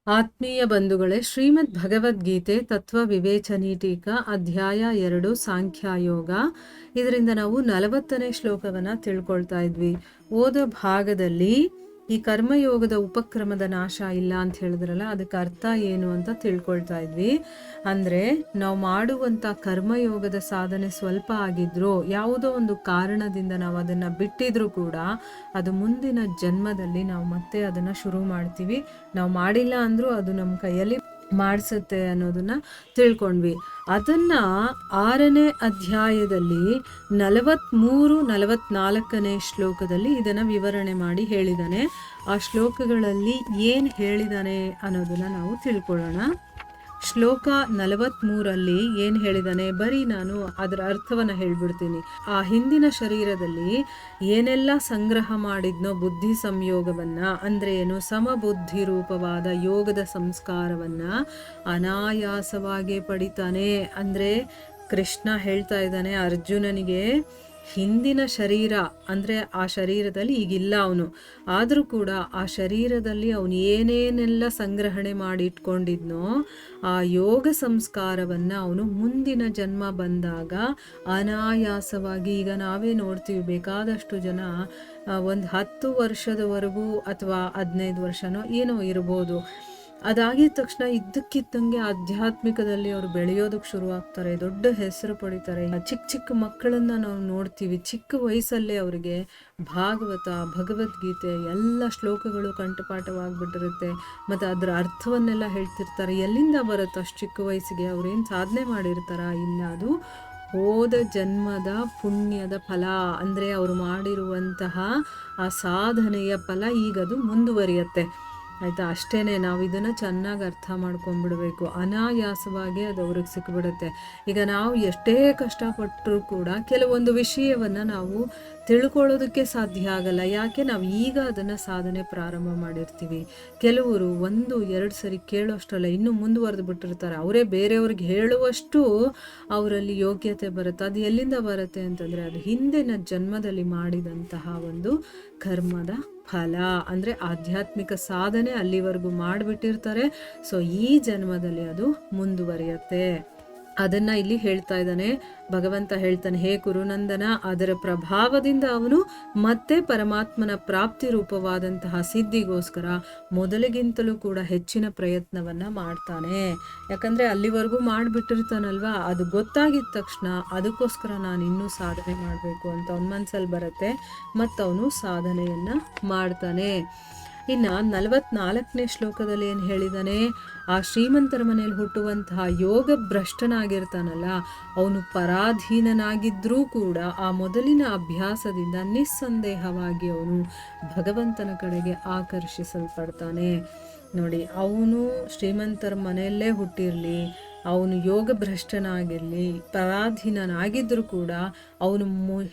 ಆತ್ಮೀಯ ಬಂಧುಗಳೇ, ಶ್ರೀಮದ್ ಭಗವದ್ಗೀತೆ ತತ್ವ ವಿವೇಚನಿ ಟೀಕಾ ಅಧ್ಯಾಯ 2 ಸಾಂಖ್ಯಯೋಗ. ಇದರಿಂದ ನಾವು 40ನೇ ಶ್ಲೋಕವನ್ನ ತಿಳ್ಕೊಳ್ತಾ ಇದ್ವಿ. ಓದ ಭಾಗದಲ್ಲಿ ಈ ಕರ್ಮಯೋಗದ ಉಪಕ್ರಮದ ನಾಶ ಇಲ್ಲ ಅಂತ ಹೇಳಿದ್ರಲ್ಲ, ಅದಕ್ಕೆ ಅರ್ಥ ಏನು ಅಂತ ತಿಳ್ಕೊಳ್ತಾ ಇದ್ವಿ. ಅಂದ್ರೆ ನಾವು ಮಾಡುವಂತ ಕರ್ಮಯೋಗದ ಸಾಧನೆ ಸ್ವಲ್ಪ ಆಗಿದ್ರು, ಯಾವುದೋ ಒಂದು ಕಾರಣದಿಂದ ನಾವು ಅದನ್ನ ಬಿಟ್ಟಿದ್ರು ಕೂಡ ಅದು ಮುಂದಿನ ಜನ್ಮದಲ್ಲಿ ನಾವು ಮತ್ತೆ ಅದನ್ನ ಶುರು ಮಾಡ್ತೀವಿ. ನಾವು ಮಾಡಿಲ್ಲ ಅಂದ್ರೂ ಅದು ನಮ್ಮ ಕೈಯಲ್ಲಿ ಮಾಡಿಸುತ್ತೆ ಅನ್ನೋದನ್ನ ತಿಳ್ಕೊಂಡ್ವಿ. ಅದನ್ನ 6ನೇ ಅಧ್ಯಾಯದಲ್ಲಿ 43-44ನೇ ಶ್ಲೋಕದಲ್ಲಿ ಇದನ್ನ ವಿವರಣೆ ಮಾಡಿ ಹೇಳಿದಾನೆ. ಆ ಶ್ಲೋಕಗಳಲ್ಲಿ ಏನ್ ಹೇಳಿದಾನೆ ಅನ್ನೋದನ್ನ ನಾವು ತಿಳ್ಕೊಳ್ಳೋಣ. ಶ್ಲೋಕ 43 ಏನ್ ಹೇಳಿದಾನೆ, ಬರೀ ನಾನು ಅದರ ಅರ್ಥವನ್ನ ಹೇಳ್ಬಿಡ್ತೀನಿ. ಆ ಹಿಂದಿನ ಶರೀರದಲ್ಲಿ ಏನೆಲ್ಲ ಸಂಗ್ರಹ ಮಾಡಿದ್ನೋ ಬುದ್ಧಿ ಸಂಯೋಗವನ್ನ, ಅಂದ್ರೆ ಏನು, ಸಮಬುದ್ಧಿ ರೂಪವಾದ ಯೋಗದ ಸಂಸ್ಕಾರವನ್ನ ಅನಾಯಾಸವಾಗಿ ಪಡಿತಾನೆ. ಅಂದ್ರೆ ಕೃಷ್ಣ ಹೇಳ್ತಾ ಇದ್ದಾನೆ ಅರ್ಜುನನಿಗೆ, ಹಿಂದಿನ ಶರೀರ ಅಂದ್ರೆ ಆ ಶರೀರದಲ್ಲಿ ಈಗಿಲ್ಲ ಅವನು, ಆದರೂ ಕೂಡ ಆ ಶರೀರದಲ್ಲಿ ಅವನು ಏನೇನೆಲ್ಲ ಸಂಗ್ರಹಣೆ ಮಾಡಿ ಇಟ್ಕೊಂಡಿದ್ನೋ ಆ ಯೋಗ ಸಂಸ್ಕಾರವನ್ನ ಅವನು ಮುಂದಿನ ಜನ್ಮ ಬಂದಾಗ ಅನಾಯಾಸವಾಗಿ, ಈಗ ನಾವೇ ನೋಡ್ತೀವಿ ಬೇಕಾದಷ್ಟು ಜನ ಒಂದು 10 ವರ್ಷದವರೆಗೂ ಅಥವಾ 15 ವರ್ಷನೋ ಏನೋ ಇರ್ಬೋದು, ಅದಾಗಿದ ತಕ್ಷಣ ಇದ್ದಕ್ಕಿದ್ದಂಗೆ ಆಧ್ಯಾತ್ಮಿಕದಲ್ಲಿ ಅವರು ಬೆಳೆಯೋದಕ್ಕೆ ಶುರು ಆಗ್ತಾರೆ, ದೊಡ್ಡ ಹೆಸರು ಪಡಿತಾರೆ. ಚಿಕ್ಕ ಚಿಕ್ಕ ಮಕ್ಕಳನ್ನ ನಾವು ನೋಡ್ತೀವಿ, ಚಿಕ್ಕ ವಯಸ್ಸಲ್ಲೇ ಅವರಿಗೆ ಭಾಗವತ, ಭಗವದ್ಗೀತೆ ಎಲ್ಲ ಶ್ಲೋಕಗಳು ಕಂಠಪಾಠವಾಗ್ಬಿಟ್ಟಿರುತ್ತೆ, ಮತ್ತು ಅದರ ಅರ್ಥವನ್ನೆಲ್ಲ ಹೇಳ್ತಿರ್ತಾರೆ. ಎಲ್ಲಿಂದ ಬರುತ್ತೆ ಅಷ್ಟು ಚಿಕ್ಕ ವಯಸ್ಸಿಗೆ? ಅವ್ರೇನು ಸಾಧನೆ ಮಾಡಿರ್ತಾರ? ಇಲ್ಲ, ಅದು ಹೋದ ಜನ್ಮದ ಪುಣ್ಯದ ಫಲ. ಅಂದರೆ ಅವರು ಮಾಡಿರುವಂತಹ ಆ ಸಾಧನೆಯ ಫಲ ಈಗದು ಮುಂದುವರಿಯುತ್ತೆ. ಆಯಿತಾ? ಅಷ್ಟೇ, ನಾವು ಇದನ್ನು ಚೆನ್ನಾಗಿ ಅರ್ಥ ಮಾಡ್ಕೊಂಡ್ಬಿಡ್ಬೇಕು. ಅನಾಯಾಸವಾಗಿ ಅದು ಅವ್ರಿಗೆ ಸಿಕ್ಬಿಡುತ್ತೆ. ಈಗ ನಾವು ಎಷ್ಟೇ ಕಷ್ಟಪಟ್ಟರೂ ಕೂಡ ಕೆಲವೊಂದು ವಿಷಯವನ್ನು ನಾವು ತಿಳ್ಕೊಳ್ಳೋದಕ್ಕೆ ಸಾಧ್ಯ ಆಗಲ್ಲ. ಯಾಕೆ? ನಾವು ಈಗ ಅದನ್ನು ಸಾಧನೆ ಪ್ರಾರಂಭ ಮಾಡಿರ್ತೀವಿ. ಕೆಲವರು 1-2 ಸರಿ ಕೇಳೋಷ್ಟಲ್ಲ, ಇನ್ನೂ ಮುಂದುವರೆದು ಬಿಟ್ಟಿರ್ತಾರೆ. ಅವರೇ ಬೇರೆಯವ್ರಿಗೆ ಹೇಳುವಷ್ಟು ಅವರಲ್ಲಿ ಯೋಗ್ಯತೆ ಬರುತ್ತೆ. ಅದು ಎಲ್ಲಿಂದ ಬರುತ್ತೆ ಅಂತಂದರೆ ಅದು ಹಿಂದಿನ ಜನ್ಮದಲ್ಲಿ ಮಾಡಿದಂತಹ ಒಂದು ಕರ್ಮದ ಫಲ. ಅಂದರೆ ಆಧ್ಯಾತ್ಮಿಕ ಸಾಧನೆ ಅಲ್ಲಿವರೆಗೂ ಮಾಡಿಬಿಟ್ಟಿರ್ತಾರೆ. ಸೊ ಈ ಜನ್ಮದಲ್ಲಿ ಅದು ಮುಂದುವರಿಯುತ್ತೆ. ಅದನ್ನ ಇಲ್ಲಿ ಹೇಳ್ತಾ ಇದ್ದಾನೆ ಭಗವಂತ. ಹೇಳ್ತಾನೆ, ಹೇ ಕುರುನಂದನ, ಅದರ ಪ್ರಭಾವದಿಂದ ಅವನು ಮತ್ತೆ ಪರಮಾತ್ಮನ ಪ್ರಾಪ್ತಿ ರೂಪವಾದಂತಹ ಸಿದ್ಧಿಗೋಸ್ಕರ ಮೊದಲಿಗಿಂತಲೂ ಕೂಡ ಹೆಚ್ಚಿನ ಪ್ರಯತ್ನವನ್ನ ಮಾಡ್ತಾನೆ. ಯಾಕಂದ್ರೆ ಅಲ್ಲಿವರೆಗೂ ಮಾಡಿಬಿಟ್ಟಿರ್ತಾನಲ್ವಾ, ಅದು ಗೊತ್ತಾಗಿದ ತಕ್ಷಣ ಅದಕ್ಕೋಸ್ಕರ ನಾನು ಇನ್ನೂ ಸಾಧನೆ ಮಾಡಬೇಕು ಅಂತ ಅವನ ಮನಸ್ಸಲ್ಲಿ ಬರುತ್ತೆ, ಮತ್ತು ಅವನು ಸಾಧನೆಯನ್ನ ಮಾಡ್ತಾನೆ. ಇನ್ನು 44ನೇ ಶ್ಲೋಕದಲ್ಲಿ ಏನು ಹೇಳಿದಾನೆ, ಆ ಶ್ರೀಮಂತರ ಮನೆಯಲ್ಲಿ ಹುಟ್ಟುವಂತಹ ಯೋಗ ಭ್ರಷ್ಟನಾಗಿರ್ತಾನಲ್ಲ, ಅವನು ಪರಾಧೀನನಾಗಿದ್ರೂ ಕೂಡ ಆ ಮೊದಲಿನ ಅಭ್ಯಾಸದಿಂದ ನಿಸ್ಸಂದೇಹವಾಗಿ ಅವನು ಭಗವಂತನ ಕಡೆಗೆ ಆಕರ್ಷಿಸಲ್ಪಡ್ತಾನೆ. ನೋಡಿ, ಅವನು ಶ್ರೀಮಂತರ ಮನೆಯಲ್ಲೇ ಹುಟ್ಟಿರಲಿ, ಅವನು ಯೋಗ ಭ್ರಷ್ಟನಾಗಿರಲಿ, ಪರಾಧೀನನಾಗಿದ್ರೂ ಕೂಡ ಅವನು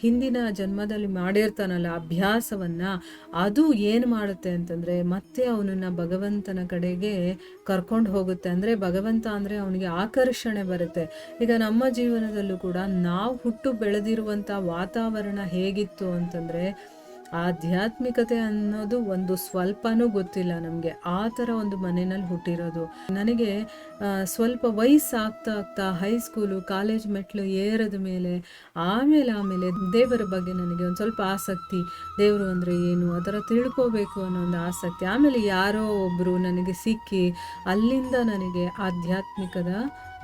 ಹಿಂದಿನ ಜನ್ಮದಲ್ಲಿ ಮಾಡಿರ್ತಾನಲ್ಲ ಅಭ್ಯಾಸವನ್ನ, ಅದು ಏನು ಮಾಡುತ್ತೆ ಅಂತಂದ್ರೆ ಮತ್ತೆ ಅವನನ್ನ ಭಗವಂತನ ಕಡೆಗೆ ಕರ್ಕೊಂಡು ಹೋಗುತ್ತೆ. ಅಂದ್ರೆ ಭಗವಂತ ಅಂದ್ರೆ ಅವನಿಗೆ ಆಕರ್ಷಣೆ ಬರುತ್ತೆ. ಈಗ ನಮ್ಮ ಜೀವನದಲ್ಲೂ ಕೂಡ ನಾವು ಹುಟ್ಟು ಬೆಳೆದಿರುವಂತ ವಾತಾವರಣ ಹೇಗಿತ್ತು ಅಂತಂದ್ರೆ, ಆಧ್ಯಾತ್ಮಿಕತೆ ಅನ್ನೋದು ಒಂದು ಸ್ವಲ್ಪನೂ ಗೊತ್ತಿಲ್ಲ ನಮಗೆ. ಆ ಥರ ಒಂದು ಮನೆಯಲ್ಲಿ ಹುಟ್ಟಿರೋದು. ನನಗೆ ಸ್ವಲ್ಪ ವಯಸ್ಸು ಆಗ್ತಾ ಆಗ್ತಾ ಹೈಸ್ಕೂಲು, ಕಾಲೇಜ್ ಮೆಟ್ಲು ಏರದ ಮೇಲೆ ಆಮೇಲೆ ದೇವರ ಬಗ್ಗೆ ನನಗೆ ಒಂದು ಸ್ವಲ್ಪ ಆಸಕ್ತಿ, ದೇವರು ಅಂದರೆ ಏನು ಅದರ ತಿಳ್ಕೋಬೇಕು ಅನ್ನೋ ಒಂದು ಆಸಕ್ತಿ. ಆಮೇಲೆ ಯಾರೋ ಒಬ್ಬರು ನನಗೆ ಸಿಕ್ಕಿ ಅಲ್ಲಿಂದ ನನಗೆ ಆಧ್ಯಾತ್ಮಿಕದ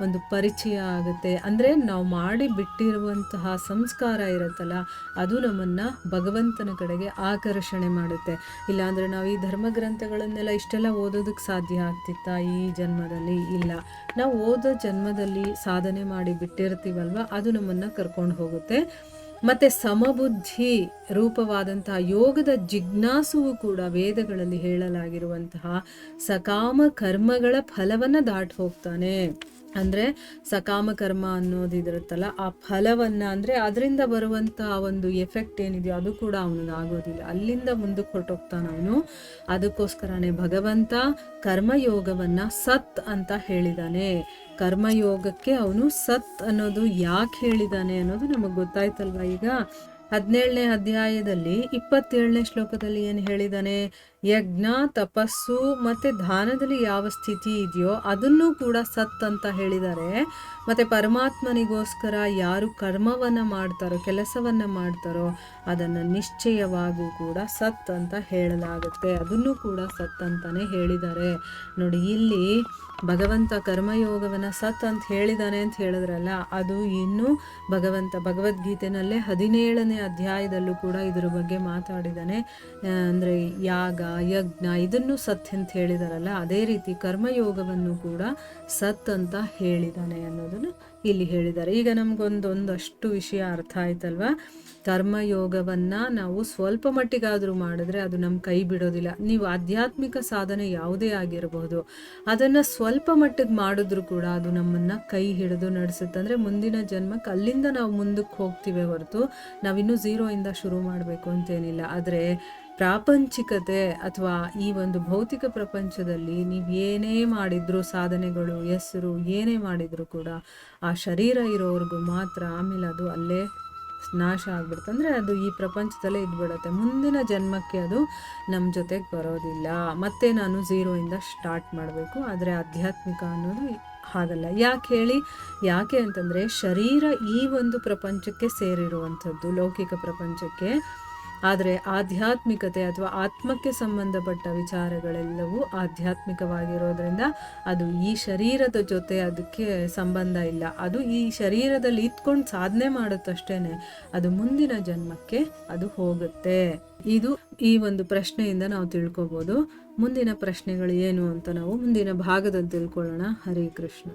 ಒಂದು ಪರಿಚಯ ಆಗುತ್ತೆ. ಅಂದರೆ ನಾವು ಮಾಡಿ ಬಿಟ್ಟಿರುವಂತಹ ಸಂಸ್ಕಾರ ಇರುತ್ತಲ್ಲ, ಅದು ನಮ್ಮನ್ನು ಭಗವಂತನ ಕಡೆಗೆ ಆಕರ್ಷಣೆ ಮಾಡುತ್ತೆ. ಇಲ್ಲಾಂದರೆ ನಾವು ಈ ಧರ್ಮಗ್ರಂಥಗಳನ್ನೆಲ್ಲ ಇಷ್ಟೆಲ್ಲ ಓದೋದಕ್ಕೆ ಸಾಧ್ಯ ಆಗ್ತಿತ್ತಾ ಈ ಜನ್ಮದಲ್ಲಿ? ಇಲ್ಲ. ನಾವು ಓದೋ ಜನ್ಮದಲ್ಲಿ ಸಾಧನೆ ಮಾಡಿ ಬಿಟ್ಟಿರ್ತೀವಲ್ವ, ಅದು ನಮ್ಮನ್ನು ಕರ್ಕೊಂಡು ಹೋಗುತ್ತೆ. ಮತ್ತು ಸಮಬುದ್ಧಿ ರೂಪವಾದಂತಹ ಯೋಗದ ಜಿಜ್ಞಾಸುವು ಕೂಡ ವೇದಗಳಲ್ಲಿ ಹೇಳಲಾಗಿರುವಂತಹ ಸಕಾಮ ಕರ್ಮಗಳ ಫಲವನ್ನು ದಾಟಿ ಹೋಗ್ತಾನೆ. ಅಂದರೆ ಸಕಾಮ ಕರ್ಮ ಅನ್ನೋದಿರುತ್ತಲ್ಲ, ಆ ಫಲವನ್ನು ಅಂದರೆ ಅದರಿಂದ ಬರುವಂಥ ಒಂದು ಎಫೆಕ್ಟ್ ಏನಿದೆಯೋ ಅದು ಕೂಡ ಅವನಿಗೆ ಆಗೋದಿಲ್ಲ, ಅಲ್ಲಿಂದ ಮುಂದಕ್ಕೆ ಹೊರಟೋಗ್ತಾನೆ ಅವನು. ಅದಕ್ಕೋಸ್ಕರನೇ ಭಗವಂತ ಕರ್ಮಯೋಗವನ್ನು ಸತ್ ಅಂತ ಹೇಳಿದಾನೆ. ಕರ್ಮಯೋಗಕ್ಕೆ ಅವನು ಸತ್ ಅನ್ನೋದು ಯಾಕೆ ಹೇಳಿದಾನೆ ಅನ್ನೋದು ನಮಗೆ ಗೊತ್ತಾಯ್ತಲ್ವ. ಈಗ 17ನೇ ಅಧ್ಯಾಯದಲ್ಲಿ 27ನೇ ಶ್ಲೋಕದಲ್ಲಿ ಏನು ಹೇಳಿದಾನೆ, ಯಜ್ಞ, ತಪಸ್ಸು ಮತ್ತು ದಾನದಲ್ಲಿ ಯಾವ ಸ್ಥಿತಿ ಇದೆಯೋ ಅದನ್ನು ಕೂಡ ಸತ್ ಅಂತ ಹೇಳಿದ್ದಾರೆ. ಮತ್ತು ಪರಮಾತ್ಮನಿಗೋಸ್ಕರ ಯಾರು ಕರ್ಮವನ್ನು ಮಾಡ್ತಾರೋ, ಕೆಲಸವನ್ನು ಮಾಡ್ತಾರೋ ಅದನ್ನು ನಿಶ್ಚಯವಾಗೂ ಕೂಡ ಸತ್ ಅಂತ ಹೇಳಲಾಗುತ್ತೆ. ಅದನ್ನು ಕೂಡ ಸತ್ ಅಂತಲೇ ಹೇಳಿದ್ದಾರೆ. ನೋಡಿ, ಇಲ್ಲಿ ಭಗವಂತ ಕರ್ಮಯೋಗವನ್ನು ಸತ್ ಅಂತ ಹೇಳಿದ್ದಾನೆ ಅಂತ ಹೇಳಿದ್ರಲ್ಲ, ಅದು ಇನ್ನೂ ಭಗವದ್ಗೀತೆನಲ್ಲೇ 17ನೇ ಅಧ್ಯಾಯದಲ್ಲೂ ಕೂಡ ಇದರ ಬಗ್ಗೆ ಮಾತಾಡಿದ್ದಾನೆ. ಅಂದರೆ ಯಾಗ, ಯಜ್ಞ ಇದನ್ನು ಸತ್ ಅಂತ ಹೇಳಿದಾರಲ್ಲ, ಅದೇ ರೀತಿ ಕರ್ಮಯೋಗವನ್ನು ಕೂಡ ಸತ್ ಅಂತ ಹೇಳಿದ್ದಾನೆ ಅನ್ನೋದನ್ನು ಇಲ್ಲಿ ಹೇಳಿದ್ದಾರೆ. ಈಗ ನಮಗೊಂದಷ್ಟು ವಿಷಯ ಅರ್ಥ ಆಯ್ತಲ್ವಾ? ಕರ್ಮಯೋಗವನ್ನು ನಾವು ಸ್ವಲ್ಪ ಮಟ್ಟಿಗಾದರೂ ಮಾಡಿದ್ರೆ ಅದು ನಮ್ಮ ಕೈ ಬಿಡೋದಿಲ್ಲ. ನೀವು ಆಧ್ಯಾತ್ಮಿಕ ಸಾಧನೆ ಯಾವುದೇ ಆಗಿರಬಹುದು, ಅದನ್ನು ಸ್ವಲ್ಪ ಮಟ್ಟಿಗೆ ಮಾಡಿದ್ರೂ ಕೂಡ ಅದು ನಮ್ಮನ್ನು ಕೈ ಹಿಡಿದು ನಡೆಸುತ್ತೆ. ಅಂದರೆ ಮುಂದಿನ ಜನ್ಮಕ್ಕೆ ಅಲ್ಲಿಂದ ನಾವು ಮುಂದಕ್ಕೆ ಹೋಗ್ತೀವಿ ಹೊರತು ನಾವಿನ್ನೂ ಝೀರೋಯಿಂದ ಶುರು ಮಾಡಬೇಕು ಅಂತೇನಿಲ್ಲ. ಆದರೆ ಪ್ರಾಪಂಚಿಕತೆ ಅಥವಾ ಈ ಒಂದು ಭೌತಿಕ ಪ್ರಪಂಚದಲ್ಲಿ ನೀವು ಏನೇ ಮಾಡಿದ್ರು, ಸಾಧನೆಗಳು, ಹೆಸರು ಏನೇ ಮಾಡಿದ್ರು ಕೂಡ ಆ ಶರೀರ ಇರೋವರೆಗೂ ಮಾತ್ರ. ಆಮೇಲೆ ಅದು ಅಲ್ಲೇ ನಾಶ ಆಗ್ಬಿಡುತ್ತೆ. ಅಂದರೆ ಅದು ಈ ಪ್ರಪಂಚದಲ್ಲೇ ಇದ್ಬಿಡುತ್ತೆ. ಮುಂದಿನ ಜನ್ಮಕ್ಕೆ ಅದು ನಮ್ಮ ಜೊತೆಗೆ ಬರೋದಿಲ್ಲ. ಮತ್ತೆ ನಾನು ಝೀರೋಯಿಂದ ಸ್ಟಾರ್ಟ್ ಮಾಡಬೇಕು. ಆದರೆ ಆಧ್ಯಾತ್ಮಿಕ ಅನ್ನೋದು ಹಾಗಲ್ಲ. ಯಾಕೆ ಅಂತಂದರೆ ಶರೀರ ಈ ಒಂದು ಪ್ರಪಂಚಕ್ಕೆ ಸೇರಿರುವಂಥದ್ದು, ಲೌಕಿಕ ಪ್ರಪಂಚಕ್ಕೆ. ಆದರೆ ಆಧ್ಯಾತ್ಮಿಕತೆ ಅಥವಾ ಆತ್ಮಕ್ಕೆ ಸಂಬಂಧಪಟ್ಟ ವಿಚಾರಗಳೆಲ್ಲವೂ ಆಧ್ಯಾತ್ಮಿಕವಾಗಿರೋದ್ರಿಂದ ಅದು ಈ ಶರೀರದ ಜೊತೆ ಅದಕ್ಕೆ ಸಂಬಂಧ ಇಲ್ಲ. ಅದು ಈ ಶರೀರದಲ್ಲಿ ಇತ್ಕೊಂಡು ಸಾಧನೆ ಮಾಡುತ್ತಷ್ಟೇ, ಅದು ಮುಂದಿನ ಜನ್ಮಕ್ಕೆ ಅದು ಹೋಗುತ್ತೆ. ಇದು ಈ ಒಂದು ಪ್ರಶ್ನೆಯಿಂದ ನಾವು ತಿಳ್ಕೊಬೋದು. ಮುಂದಿನ ಪ್ರಶ್ನೆಗಳು ಏನು ಅಂತ ನಾವು ಮುಂದಿನ ಭಾಗದಲ್ಲಿ ತಿಳ್ಕೊಳ್ಳೋಣ. ಹರೇ ಕೃಷ್ಣ.